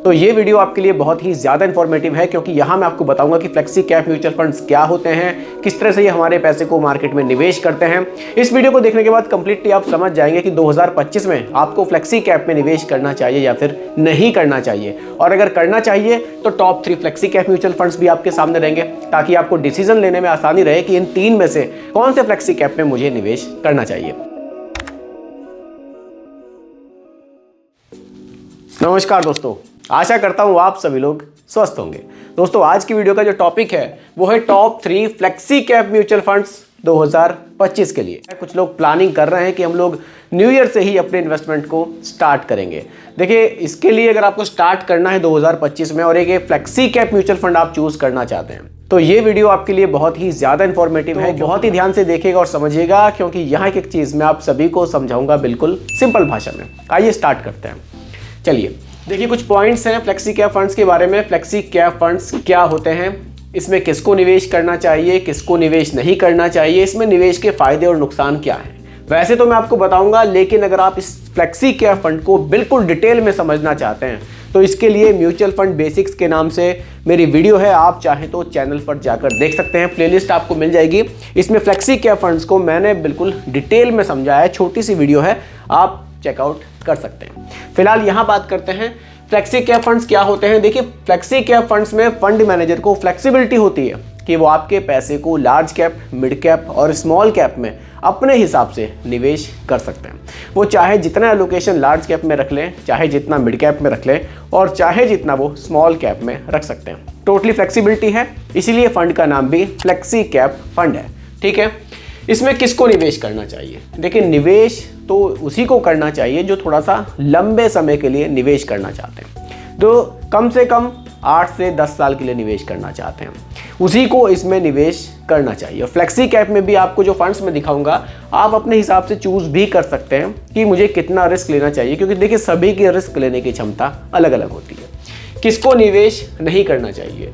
तो ये वीडियो आपके लिए बहुत ही ज़्यादा इन्फॉर्मेटिव है, क्योंकि यहाँ मैं आपको बताऊंगा कि फ्लेक्सी कैप म्यूचुअल फंड्स क्या होते हैं, किस तरह से ये हमारे पैसे को मार्केट में निवेश करते हैं। इस वीडियो को देखने के बाद कंप्लीटली आप समझ जाएंगे कि 2025 में आपको फ्लेक्सी कैप में निवेश करना चाहिए या फिर नहीं करना चाहिए, और अगर करना चाहिए तो top 3 flexi cap mutual funds भी आपके सामने रहेंगे, ताकि आपको डिसीजन लेने में आसानी रहे कि इन 3 में से कौन से फ्लेक्सी कैप में मुझे निवेश करना चाहिए। नमस्कार दोस्तों, आशा करता हूं आप सभी लोग स्वस्थ होंगे। दोस्तों, आज की वीडियो का जो टॉपिक है वो है top 3 flexi cap mutual funds 2025 के लिए। कुछ लोग प्लानिंग कर रहे हैं कि हम लोग न्यू ईयर से ही अपने इन्वेस्टमेंट को स्टार्ट करेंगे। देखिए, इसके लिए अगर आपको स्टार्ट करना है 2025 में और एक फ्लेक्सी कैप म्यूचुअल फंड आप चूज करना चाहते हैं, तो ये वीडियो आपके लिए बहुत ही ज़्यादा इन्फॉर्मेटिव है। बहुत ही ध्यान से देखिएगा और समझिएगा, क्योंकि यहाँ एक चीज़ मैं आप सभी को समझाऊंगा बिल्कुल सिंपल भाषा में। आइए स्टार्ट करते हैं। चलिए देखिए, कुछ पॉइंट्स हैं फ्लेक्सी कैप फंड्स के बारे में। फ्लेक्सी कैप फंड्स क्या होते हैं, इसमें किसको निवेश करना चाहिए, किसको निवेश नहीं करना चाहिए, इसमें निवेश के फायदे और नुकसान क्या हैं, वैसे तो मैं आपको बताऊंगा। लेकिन अगर आप इस फ्लेक्सी कैप फंड को बिल्कुल डिटेल में समझना चाहते हैं तो इसके लिए म्यूचुअल फंड बेसिक्स के नाम से मेरी वीडियो है, आप चाहें तो चैनल पर जाकर देख सकते हैं। प्लेलिस्ट आपको मिल जाएगी, इसमें फ्लेक्सी कैप फंड्स को मैंने बिल्कुल डिटेल में समझाया है। छोटी सी वीडियो है, आप चेकआउट कर सकते हैं। फिलहाल यहाँ बात करते हैं फ्लेक्सी कैप फंड्स क्या होते हैं। देखिए, फ्लेक्सी कैप फंड्स में फंड मैनेजर को फ्लेक्सिबिलिटी होती है कि वो आपके पैसे को लार्ज कैप, मिड कैप और स्मॉल कैप में अपने हिसाब से निवेश कर सकते हैं। वो चाहे जितना एलोकेशन लार्ज कैप में रख लें, चाहे जितना मिड कैप में रख लें, और चाहे जितना वो स्मॉल कैप में रख सकते हैं। टोटली फ्लेक्सिबिलिटी है, इसीलिए फंड का नाम भी फ्लेक्सी कैप फंड है। ठीक है, इसमें किसको निवेश करना चाहिए? देखिए, निवेश तो उसी को करना चाहिए जो थोड़ा सा लंबे समय के लिए निवेश करना चाहते हैं, तो कम से कम 8 से 10 साल के लिए निवेश करना चाहते हैं, उसी को इसमें निवेश करना चाहिए। और फ्लेक्सी कैप में भी आपको जो फंड्स मैं दिखाऊंगा, आप अपने हिसाब से चूज भी कर सकते हैं कि मुझे कितना रिस्क लेना चाहिए, क्योंकि देखिए सभी की रिस्क लेने की क्षमता अलग अलग होती है। किसको निवेश नहीं करना चाहिए,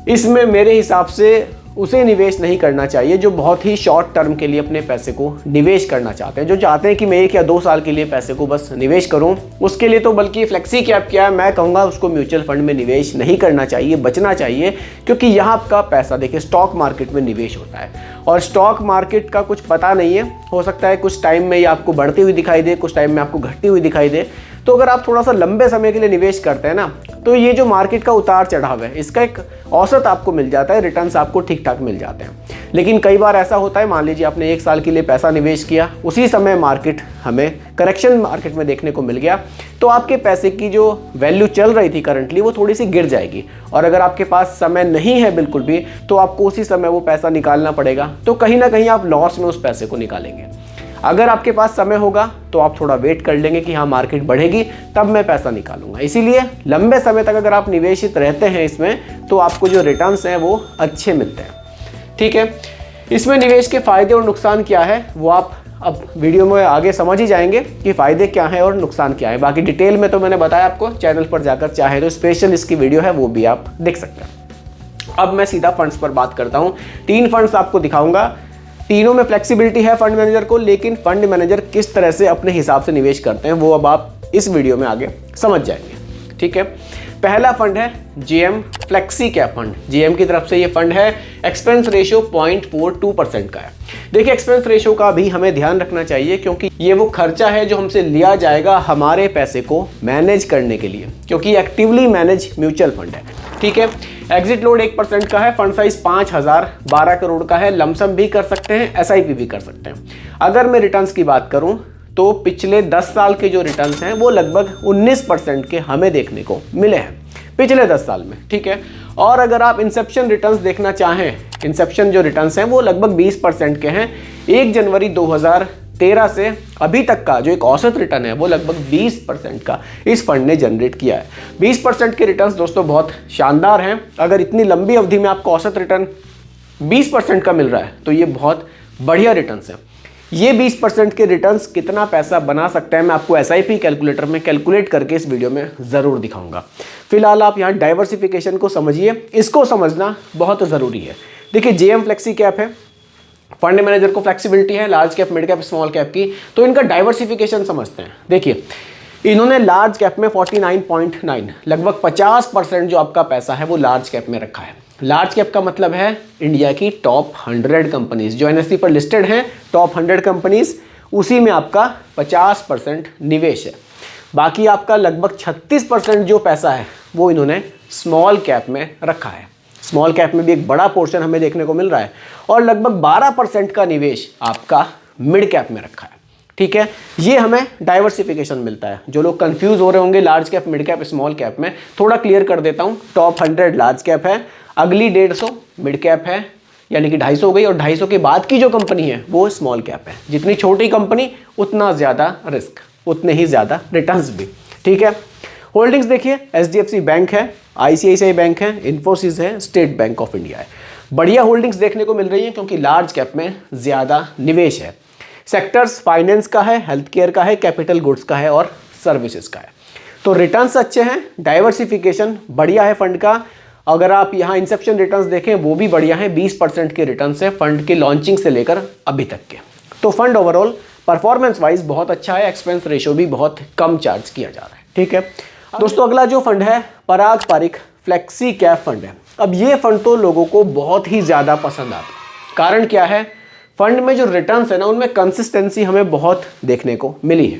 इसमें मेरे हिसाब से उसे निवेश नहीं करना चाहिए जो बहुत ही शॉर्ट टर्म के लिए अपने पैसे को निवेश करना चाहते हैं, जो चाहते हैं कि मैं 1 या 2 साल के लिए पैसे को बस निवेश करूं। उसके लिए तो बल्कि फ्लेक्सी कैप क्या है, मैं कहूँगा उसको म्यूचुअल फंड में निवेश नहीं करना चाहिए, बचना चाहिए। क्योंकि यहाँ आपका पैसा देखिए स्टॉक मार्केट में निवेश होता है, और स्टॉक मार्केट का कुछ पता नहीं है, हो सकता है कुछ टाइम में ये आपको बढ़ती हुई दिखाई दे, कुछ टाइम में आपको घटती हुई दिखाई दे। तो अगर आप थोड़ा सा लंबे समय के लिए निवेश करते हैं ना, तो ये जो मार्केट का उतार चढ़ाव है, इसका एक औसत आपको मिल जाता है, रिटर्न्स आपको ठीक ठाक मिल जाते हैं। लेकिन कई बार ऐसा होता है, मान लीजिए आपने 1 साल के लिए पैसा निवेश किया, उसी समय मार्केट हमें करेक्शन मार्केट में देखने को मिल गया, तो आपके पैसे की जो वैल्यू चल रही थी करंटली, वो थोड़ी सी गिर जाएगी। और अगर आपके पास समय नहीं है बिल्कुल भी, तो आपको उसी समय वो पैसा निकालना पड़ेगा, तो कहीं ना कहीं आप लॉस में उस पैसे को निकालेंगे। अगर आपके पास समय होगा तो आप थोड़ा वेट कर लेंगे कि हाँ मार्केट बढ़ेगी तब मैं पैसा निकालूंगा। इसीलिए लंबे समय तक अगर आप निवेशित रहते हैं इसमें, तो आपको जो रिटर्न्स हैं वो अच्छे मिलते हैं। ठीक है, इसमें निवेश के फायदे और नुकसान क्या है वो आप अब वीडियो में आगे समझ ही जाएंगे कि फायदे क्या हैं और नुकसान क्या है। बाकी डिटेल में तो मैंने बताया आपको, चैनल पर जाकर चाहे तो स्पेशल इसकी वीडियो है वो भी आप देख सकते हैं। अब मैं सीधा फंड्स पर बात करता हूँ। 3 फंड्स आपको दिखाऊंगा, तीनों में फ्लेक्सिबिलिटी है फंड मैनेजर को, लेकिन फंड मैनेजर किस तरह से अपने हिसाब से निवेश करते हैं वो अब आप इस वीडियो में आगे समझ जाएंगे। ठीक है, पहला फंड है GM flexi cap fund. GM की तरफ से ये फंड है, एक्सपेंस रेशियो 0.42% का है। देखिए, एक्सपेंस रेशियो का भी हमें ध्यान रखना चाहिए, क्योंकि ये वो खर्चा है जो हमसे लिया जाएगा हमारे पैसे को मैनेज करने के लिए, क्योंकि एक्टिवली मैनेज म्यूचुअल फंड है। ठीक है, एग्जिट लोड 1% का है, फंड साइज 5012 करोड़ का है, लमसम भी कर सकते हैं, एसआईपी भी कर सकते हैं। अगर मैं रिटर्न्स की बात करूं तो पिछले 10 साल के जो रिटर्न्स हैं वो लगभग 19% के हमें देखने को मिले हैं पिछले 10 साल में। ठीक है, और अगर आप इंसेप्शन रिटर्न्स देखना चाहें, इंसेप्शन जो रिटर्न्स हैं वो लगभग 20% के हैं। 1 जनवरी 2013 से अभी तक का जो एक औसत रिटर्न है वो लगभग 20% का इस फंड ने जनरेट किया है। 20% के रिटर्न्स दोस्तों बहुत शानदार हैं। अगर इतनी लंबी अवधि में आपको औसत रिटर्न 20% का मिल रहा है तो ये बहुत बढ़िया रिटर्न्स है। ये 20% के रिटर्न्स कितना पैसा बना सकते हैं मैं आपको एसआईपी कैलकुलेटर में कैलकुलेट करके इस वीडियो में ज़रूर दिखाऊंगा। फिलहाल आप यहाँ डाइवर्सिफिकेशन को समझिए, इसको समझना बहुत ज़रूरी है। देखिए, जेएम फ्लेक्सी कैप है, फंड मैनेजर को फ्लेक्सिबिलिटी है large cap, mid cap, small cap की, तो इनका डाइवर्सिफिकेशन समझते हैं। देखिए, इन्होंने लार्ज कैप में 49.9 लगभग 50% जो आपका पैसा है वो लार्ज कैप में रखा है। लार्ज कैप का मतलब है इंडिया की टॉप 100 कंपनीज जो एनएसई पर लिस्टेड हैं, टॉप 100 कंपनीज, उसी में आपका 50% निवेश है। बाकी आपका लगभग 36% जो पैसा है वो इन्होंने स्मॉल कैप में रखा है। स्मॉल कैप में भी एक बड़ा पोर्शन हमें देखने को मिल रहा है और लगभग 12% का निवेश आपका मिड कैप में रखा है। ठीक है, ये हमें डाइवर्सिफिकेशन मिलता है। जो लोग कंफ्यूज हो रहे होंगे large cap, mid cap, small cap में, थोड़ा क्लियर कर देता हूँ। टॉप 100 लार्ज कैप है, अगली 150 मिड कैप है, यानी कि 250 हो गई, और 250 के बाद की जो कंपनी है वो स्मॉल कैप है। जितनी छोटी कंपनी उतना ज़्यादा रिस्क, उतने ही ज़्यादा रिटर्न्स भी। ठीक है, होल्डिंग्स देखिए, एचडीएफसी बैंक है, आईसीआईसीआई बैंक है, इन्फोसिस है, स्टेट बैंक ऑफ इंडिया है। बढ़िया होल्डिंग्स देखने को मिल रही है क्योंकि लार्ज कैप में ज़्यादा निवेश है। सेक्टर्स फाइनेंस का है, हेल्थ केयर का है, कैपिटल गुड्स का है और सर्विसेज का है। तो रिटर्न्स अच्छे हैं, डाइवर्सिफिकेशन बढ़िया है फंड का। अगर आप यहाँ इंसेप्शन रिटर्न्स देखें वो भी बढ़िया है, 20% के रिटर्न्स है फंड के लॉन्चिंग से लेकर अभी तक के। तो फंड ओवरऑल परफॉर्मेंस वाइज बहुत अच्छा है, एक्सपेंस रेशियो भी बहुत कम चार्ज किया जा रहा है। ठीक है दोस्तों, अगला जो फंड है पराग पारिक फ्लेक्सी कैप फंड है। अब ये फंड तो लोगों को बहुत ही ज़्यादा पसंद आता है। कारण क्या है, फंड में जो रिटर्न्स है ना उनमें कंसिस्टेंसी हमें बहुत देखने को मिली है।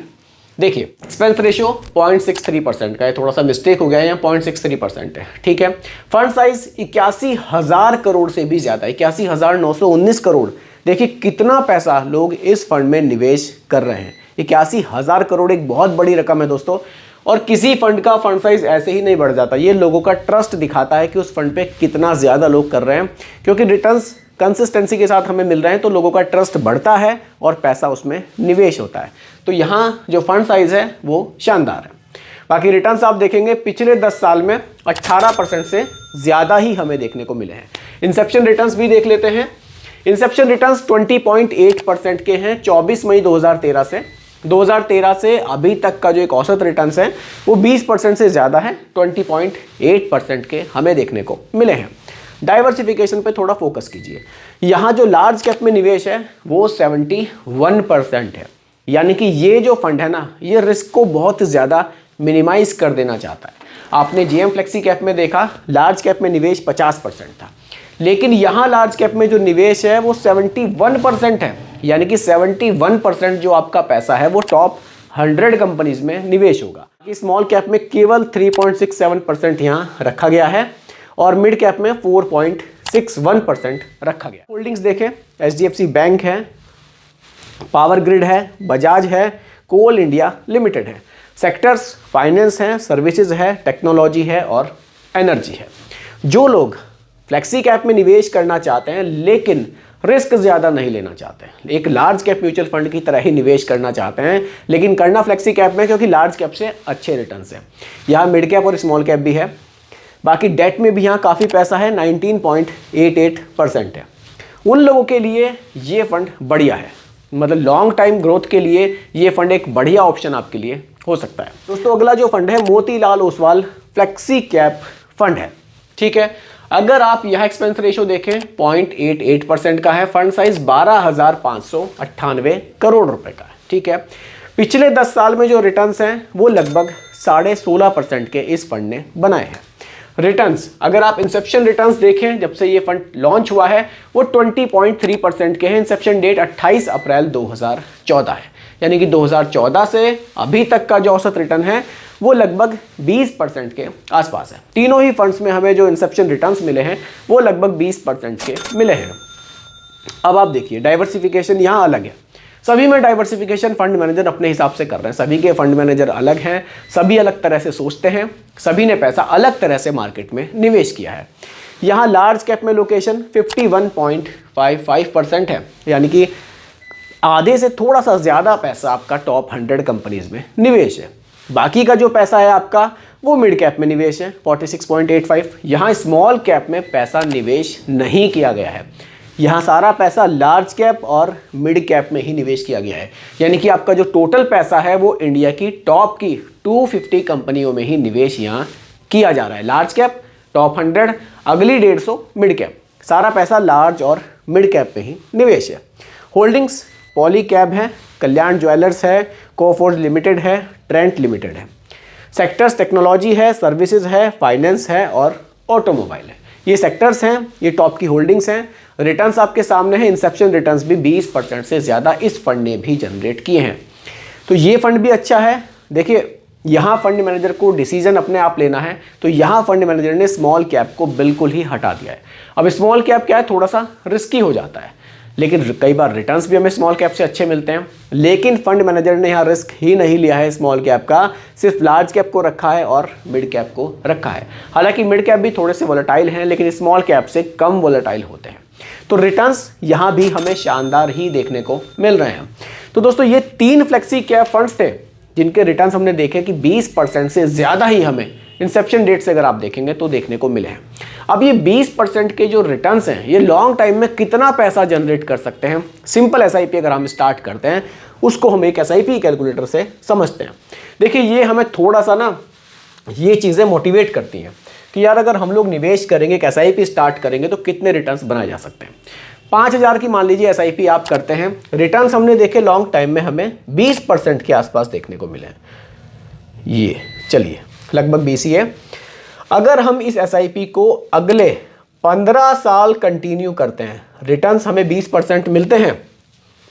देखिए एक्सपेंस रेशियो 0.63% का है, थोड़ा सा मिस्टेक हो गया है, यहाँ 0.63% है। ठीक है, फंड साइज 81,000 करोड़ से भी ज़्यादा, 81,919 करोड़। देखिए कितना पैसा लोग इस फंड में निवेश कर रहे हैं। 81,000 करोड़ एक बहुत बड़ी रकम है दोस्तों, और किसी फंड का फंड साइज ऐसे ही नहीं बढ़ जाता। ये लोगों का ट्रस्ट दिखाता है कि उस फंड पे कितना ज़्यादा लोग कर रहे हैं, क्योंकि रिटर्न्स कंसिस्टेंसी के साथ हमें मिल रहे हैं तो लोगों का ट्रस्ट बढ़ता है और पैसा उसमें निवेश होता है। तो यहाँ जो फंड साइज है वो शानदार है। बाकी रिटर्न्स आप देखेंगे पिछले 10 साल में 18% से ज़्यादा ही हमें देखने को मिले हैं। इंसेप्शन रिटर्न्स भी देख लेते हैं। इंसेप्शन रिटर्न्स 20.8% के हैं 24 मई 2013 से। 2013 से अभी तक का जो एक औसत रिटर्न्स है वो 20% से ज़्यादा है, 20.8% के हमें देखने को मिले हैं। डाइवर्सिफिकेशन पे थोड़ा फोकस कीजिए। यहाँ जो लार्ज कैप में निवेश है वो 71% है, यानी कि ये जो फंड है ना ये रिस्क को बहुत ज़्यादा मिनिमाइज कर देना चाहता है। आपने जीएम फ्लेक्सी कैप में देखा लार्ज कैप में निवेश 50% था, लेकिन यहाँ लार्ज कैप में जो निवेश है वो 71% है, यानी कि 71% जो आपका पैसा है वो टॉप 100 कंपनीज में निवेश होगा। स्मॉल कैप में केवल 3.67% यहाँ रखा गया है और मिड कैप में 4.61% रखा गया। होल्डिंग्स देखें, एचडीएफसी बैंक है, पावर ग्रिड है, बजाज है, कोल इंडिया लिमिटेड है। सेक्टर्स फाइनेंस है, सर्विसेज है, टेक्नोलॉजी है और एनर्जी है। जो लोग फ्लेक्सी कैप में निवेश करना चाहते हैं लेकिन रिस्क ज़्यादा नहीं लेना चाहते हैं, एक लार्ज कैप म्यूचुअल फंड की तरह ही निवेश करना चाहते हैं, लेकिन करना फ्लेक्सी कैप में क्योंकि लार्ज कैप से अच्छे रिटर्न्स हैं। यहाँ मिड कैप और स्मॉल कैप भी है। बाकी डेट में भी यहाँ काफ़ी पैसा है, 19.88% है। उन लोगों के लिए ये फंड बढ़िया है, मतलब लॉन्ग टाइम ग्रोथ के लिए ये फंड एक बढ़िया ऑप्शन आपके लिए हो सकता है। दोस्तों अगला जो फंड है Motilal Oswal flexi cap fund है। ठीक है, अगर आप यहाँ एक्सपेंस रेशियो देखें 0.88% का है, फंड साइज 12,598 करोड़ रुपए का है। ठीक है, पिछले 10 साल में जो रिटर्न्स हैं वो लगभग 16.5% के इस फंड ने बनाए हैं। रिटर्न्स अगर आप इंसेप्शन रिटर्न्स देखें जब से ये फंड लॉन्च हुआ है वो 20.3% के हैं। इंसेप्शन डेट 28 अप्रैल 2014 है, यानी कि 2014 से अभी तक का जो औसत रिटर्न है वो लगभग 20% के आसपास है। तीनों ही फंड्स में हमें जो इंसेप्शन रिटर्न्स मिले हैं वो लगभग 20% के मिले हैं। अब आप देखिए डाइवर्सिफिकेशन यहाँ अलग है, सभी में डाइवर्सिफिकेशन फंड मैनेजर अपने हिसाब से कर रहे हैं। सभी के फंड मैनेजर अलग हैं, सभी अलग तरह से सोचते हैं, सभी ने पैसा अलग तरह से मार्केट में निवेश किया है। यहाँ लार्ज कैप में लोकेशन 51.55% है, यानी कि आधे से थोड़ा सा ज़्यादा पैसा आपका टॉप 100 कंपनीज में निवेश है। बाकी का जो पैसा है आपका वो मिड कैप में निवेश है 46.85। यहाँ स्मॉल कैप में पैसा निवेश नहीं किया गया है, यहाँ सारा पैसा लार्ज कैप और मिड कैप में ही निवेश किया गया है। यानी कि आपका जो टोटल पैसा है वो इंडिया की टॉप की 250 कंपनियों में ही निवेश यहाँ किया जा रहा है। लार्ज कैप टॉप 100, अगली 150 मिड कैप, सारा पैसा लार्ज और मिड कैप में ही निवेश है। होल्डिंग्स पॉलीकैब है, कल्याण ज्वेलर्स है, कोफोर्ज लिमिटेड है, ट्रेंट लिमिटेड है। सेक्टर्स टेक्नोलॉजी है, सर्विसेज है, फाइनेंस है और ऑटोमोबाइल है। ये सेक्टर्स हैं, ये टॉप की होल्डिंग्स हैं। रिटर्न्स आपके सामने हैं, इंसेप्शन रिटर्न्स भी 20% से ज़्यादा इस फंड ने भी जनरेट किए हैं। तो ये फंड भी अच्छा है। देखिए यहाँ फंड मैनेजर को डिसीजन अपने आप लेना है, तो यहाँ फंड मैनेजर ने स्मॉल कैप को बिल्कुल ही हटा दिया है। अब स्मॉल कैप क्या है, थोड़ा सा रिस्की हो जाता है, लेकिन कई बार रिटर्न्स भी हमें स्मॉल कैप से अच्छे मिलते हैं। लेकिन फंड मैनेजर ने यहाँ रिस्क ही नहीं लिया है स्मॉल कैप का, सिर्फ लार्ज कैप को रखा है और मिड कैप को रखा है। हालांकि मिड कैप भी थोड़े से वोलेटाइल हैं, लेकिन स्मॉल कैप से कम वोलेटाइल होते हैं। तो रिटर्न्स यहाँ भी हमें शानदार ही देखने को मिल रहे हैं। तो दोस्तों ये 3 फ्लेक्सी कैप फंड्स थे जिनके रिटर्न्स हमने देखे कि 20% से ज़्यादा ही हमें इंसेप्शन डेट से अगर आप देखेंगे तो देखने को मिले हैं। अब ये 20% के जो रिटर्न्स हैं ये लॉन्ग टाइम में कितना पैसा जनरेट कर सकते हैं, सिंपल एसआईपी अगर हम स्टार्ट करते हैं उसको हम एक एसआईपी कैलकुलेटर से समझते हैं। देखिए ये हमें थोड़ा सा ना ये चीज़ें मोटिवेट करती हैं कि यार अगर हम लोग निवेश करेंगे, एक एसआईपी स्टार्ट करेंगे तो कितने रिटर्न्स बनाए जा सकते हैं। 5,000 की मान लीजिए एसआईपी आप करते हैं, रिटर्न्स हमने देखे लॉन्ग टाइम में हमें 20% के आसपास देखने को मिले हैं। ये चलिए लगभग 20 ही है। अगर हम इस एसआईपी को अगले 15 साल कंटिन्यू करते हैं, रिटर्न्स हमें 20% मिलते हैं,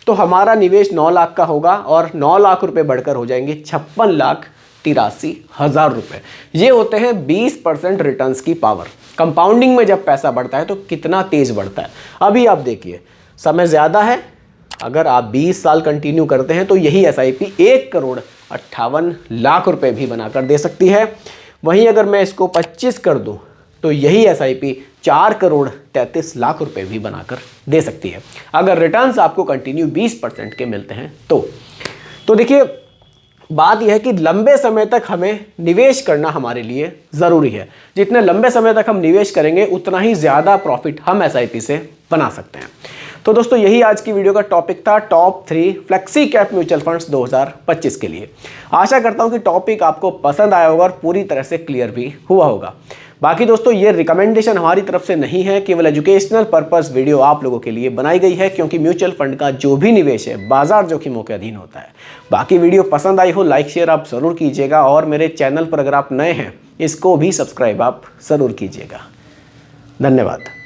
तो हमारा निवेश 9 लाख का होगा और 9 लाख रुपए बढ़कर हो जाएंगे 56,83,000 रुपए। ये होते हैं 20% रिटर्न्स की पावर। कंपाउंडिंग में जब पैसा बढ़ता है तो कितना तेज बढ़ता है। अभी आप देखिए समय ज़्यादा है, अगर आप 20 साल कंटिन्यू करते हैं तो यही एसआईपी 1,58,00,000 रुपए भी बनाकर दे सकती है। वहीं अगर मैं इसको 25 कर दूं तो यही एसआईपी 4,33,00,000 रुपए भी बनाकर दे सकती है, अगर रिटर्न्स आपको कंटिन्यू 20% के मिलते हैं तो देखिए बात यह है कि लंबे समय तक हमें निवेश करना हमारे लिए ज़रूरी है। जितने लंबे समय तक हम निवेश करेंगे उतना ही ज़्यादा प्रॉफिट हम एसआईपी से बना सकते हैं। तो दोस्तों यही आज की वीडियो का टॉपिक था, top 3 flexi cap mutual funds 2025 के लिए। आशा करता हूं कि टॉपिक आपको पसंद आया होगा और पूरी तरह से क्लियर भी हुआ होगा। बाकी दोस्तों ये रिकमेंडेशन हमारी तरफ से नहीं है, केवल एजुकेशनल पर्पस वीडियो आप लोगों के लिए बनाई गई है, क्योंकि म्यूचुअल फंड का जो भी निवेश है बाजार जोखिमों के अधीन होता है। बाकी वीडियो पसंद आई हो लाइक शेयर आप ज़रूर कीजिएगा, और मेरे चैनल पर अगर आप नए हैं इसको भी सब्सक्राइब आप ज़रूर कीजिएगा। धन्यवाद।